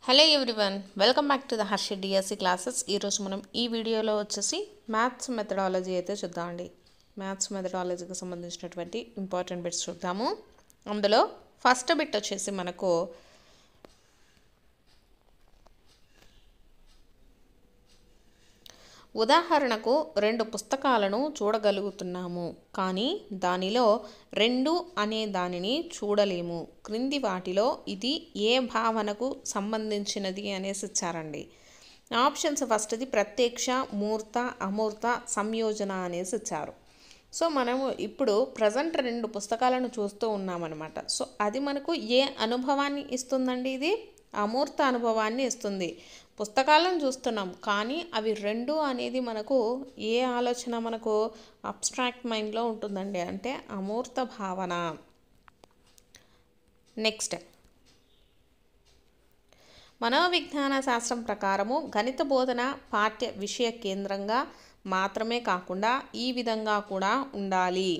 Hello everyone, welcome back to the Harsha DSC classes. ఈరోజు మనం ఈ వీడియోలో వచ్చేసి మ్యాథ్స్ మెథడాలజీ అయితే చూద్దామండి. మ్యాథ్స్ మెథడాలజీకి సంబంధించినటువంటి ఇంపార్టెంట్ బిట్స్ చూద్దాము. అందులో ఫస్ట్ బిట్ వచ్చేసి మనకు ఉదాహరణకు 2 పుస్తకాలను చూడగలుగుతున్నాము, కానీ దానిలో 2 అనే దానిని చూడలేము. క్రింది వాటిలో ఇది ఏ భావనకు సంబంధించినది అనేసి ఇచ్చారండి. ఆప్షన్స్ ఫస్ట్ది ప్రత్యక్ష, మూర్త, అమూర్త, సంయోజన అనేసి ఇచ్చారు. సో మనము ఇప్పుడు ప్రజెంట్ 2 పుస్తకాలను చూస్తూ ఉన్నామన్నమాట. సో అది మనకు ఏ అనుభవాన్ని ఇస్తుందండి? ఇది అమూర్త అనుభవాన్ని ఇస్తుంది. పుస్తకాలను చూస్తున్నాం, కానీ అవి 2 అనేది మనకు ఏ ఆలోచన మనకు అబ్స్ట్రాక్ట్ మైండ్లో ఉంటుందండి, అంటే అమూర్త భావన. నెక్స్ట్, మనోవిజ్ఞాన శాస్త్రం ప్రకారము గణిత బోధన పాఠ్య విషయ కేంద్రంగా మాత్రమే కాకుండా ఈ విధంగా కూడా ఉండాలి.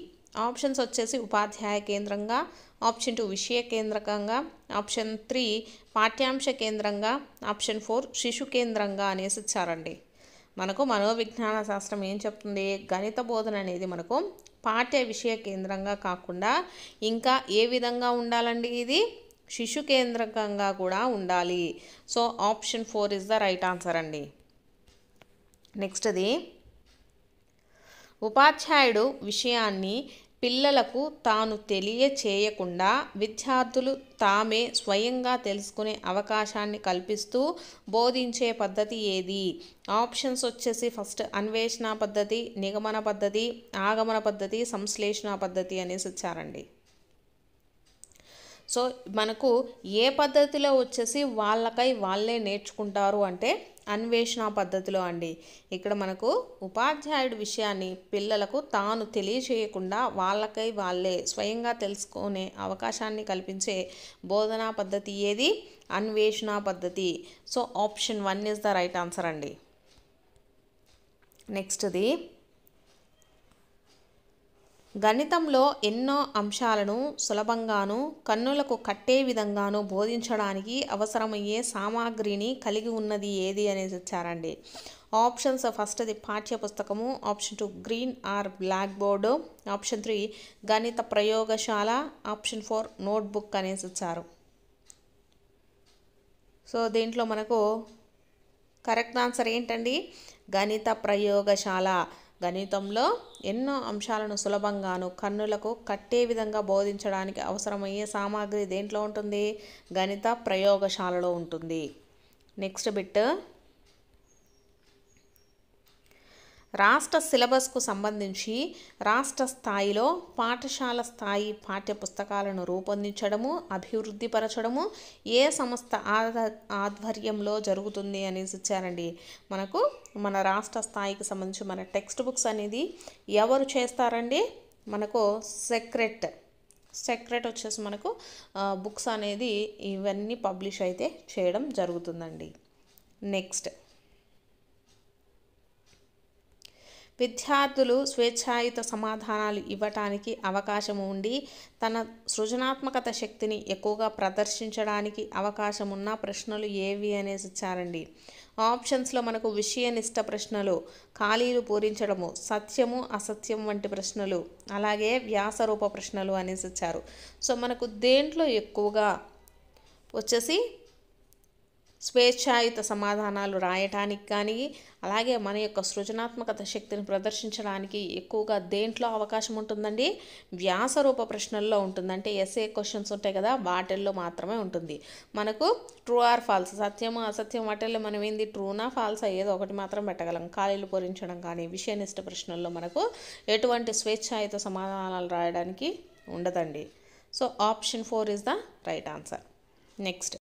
ఆప్షన్స్ వచ్చేసి ఉపాధ్యాయ కేంద్రంగా, ఆప్షన్ 2 విషయ కేంద్రకంగా, ఆప్షన్ 3 పాఠ్యాంశ కేంద్రంగా, ఆప్షన్ 4 శిశు కేంద్రంగా అనేసి ఇచ్చారండి. మనకు మనోవిజ్ఞాన శాస్త్రం ఏం చెప్తుంది? గణిత బోధన అనేది మనకు పాఠ్య విషయ కేంద్రంగా కాకుండా ఇంకా ఏ విధంగా ఉండాలండి? ఇది శిశు కేంద్రకంగా కూడా ఉండాలి. So option 4 is the right answer అండి. నెక్స్ట్ది, ఉపాధ్యాయుడు విషయాన్ని పిల్లలకు తాను తెలియచేయకుండా విద్యార్థులు తామే స్వయంగా తెలుసుకునే అవకాశాన్ని కల్పిస్తూ బోధించే పద్ధతి ఏది? ఆప్షన్స్ వచ్చేసి ఫస్ట్ అన్వేషణ పద్ధతి, నిగమన పద్ధతి, ఆగమన పద్ధతి, సంశ్లేషణ పద్ధతి అనేసి ఇచ్చారండి. సో మనకు ఏ పద్ధతిలో వచ్చేసి వాళ్ళకై వాళ్ళే నేర్చుకుంటారు అంటే అన్వేషణ పద్ధతిలో అండి. ఇక్కడ మనకు ఉపాధ్యాయుడి విషయాన్ని పిల్లలకు తాను తెలియచేయకుండా వాళ్ళకై వాళ్ళే స్వయంగా తెలుసుకునే అవకాశాన్ని కల్పించే బోధనా పద్ధతి ఏది? అన్వేషణ పద్ధతి. So option 1 is the right answer అండి. నెక్స్ట్ది, గణితంలో ఎన్నో అంశాలను సులభంగాను కన్నులకు కట్టే విధంగాను బోధించడానికి అవసరమయ్యే సామాగ్రిని కలిగి ఉన్నది ఏది అనేసి ఇచ్చారండి. ఆప్షన్స్ ఫస్ట్ది పాఠ్య పుస్తకము, option 2 green or black board, option 3 గణిత ప్రయోగశాల, ఆప్షన్ 4 నోట్బుక్ అనేసి ఇచ్చారు. సో దీంట్లో మనకు కరెక్ట్ ఆన్సర్ ఏంటండి? గణిత ప్రయోగశాల. గణితంలో ఎన్నో అంశాలను సులభంగాను కన్నులకు కట్టే విధంగా బోధించడానికి అవసరమయ్యే సామాగ్రి దేంట్లో ఉంటుంది? గణిత ప్రయోగశాలలో ఉంటుంది. నెక్స్ట్ బిట్, రాష్ట్ర సిలబస్కు సంబంధించి రాష్ట్ర స్థాయిలో పాఠశాల స్థాయి పాఠ్య పుస్తకాలను రూపొందించడము, అభివృద్ధిపరచడము ఏ సంస్థ ఆధ్వర్యంలో జరుగుతుంది అనేసి ఇచ్చారండి. మనకు మన రాష్ట్ర స్థాయికి సంబంధించి మన టెక్స్ట్ బుక్స్ అనేది ఎవరు చేస్తారండి? మనకు సెక్రెట్ వచ్చేసి మనకు బుక్స్ అనేది ఇవన్నీ పబ్లిష్ అయితే చేయడం జరుగుతుందండి. నెక్స్ట్, విద్యార్థులు స్వేచ్ఛాయుత సమాధానాలు ఇవ్వటానికి అవకాశం ఉండి తన సృజనాత్మకత శక్తిని ఎక్కువగా ప్రదర్శించడానికి అవకాశం ఉన్న ప్రశ్నలు ఏవి అనేసి ఇచ్చారండి. ఆప్షన్స్లో మనకు విషయనిష్ట ప్రశ్నలు, ఖాళీలు పూరించడము, సత్యము అసత్యం వంటి ప్రశ్నలు, అలాగే వ్యాసరూప ప్రశ్నలు అనేసి ఇచ్చారు. సో మనకు దేంట్లో ఎక్కువగా వచ్చేసి స్వేచ్ఛాయుత సమాధానాలు రాయటానికి కానీ అలాగే మన యొక్క సృజనాత్మకత శక్తిని ప్రదర్శించడానికి ఎక్కువగా దేంట్లో అవకాశం ఉంటుందండి? వ్యాసరూప ప్రశ్నల్లో ఉంటుంది. అంటే ఎస్ఏ క్వశ్చన్స్ ఉంటాయి కదా, వాటిల్లో మాత్రమే ఉంటుంది. మనకు ట్రూ ఆర్ ఫాల్స్, సత్యము అసత్యం వాటిల్లో మనం ఏంది ట్రూనా ఫాల్సా ఏదో ఒకటి మాత్రం పెట్టగలం. ఖాళీలు పూరించడం కానీ విషయనిష్ట ప్రశ్నల్లో మనకు ఎటువంటి స్వేచ్ఛాయుత సమాధానాలు రాయడానికి ఉండదండి. So option 4 is the right answer. Next,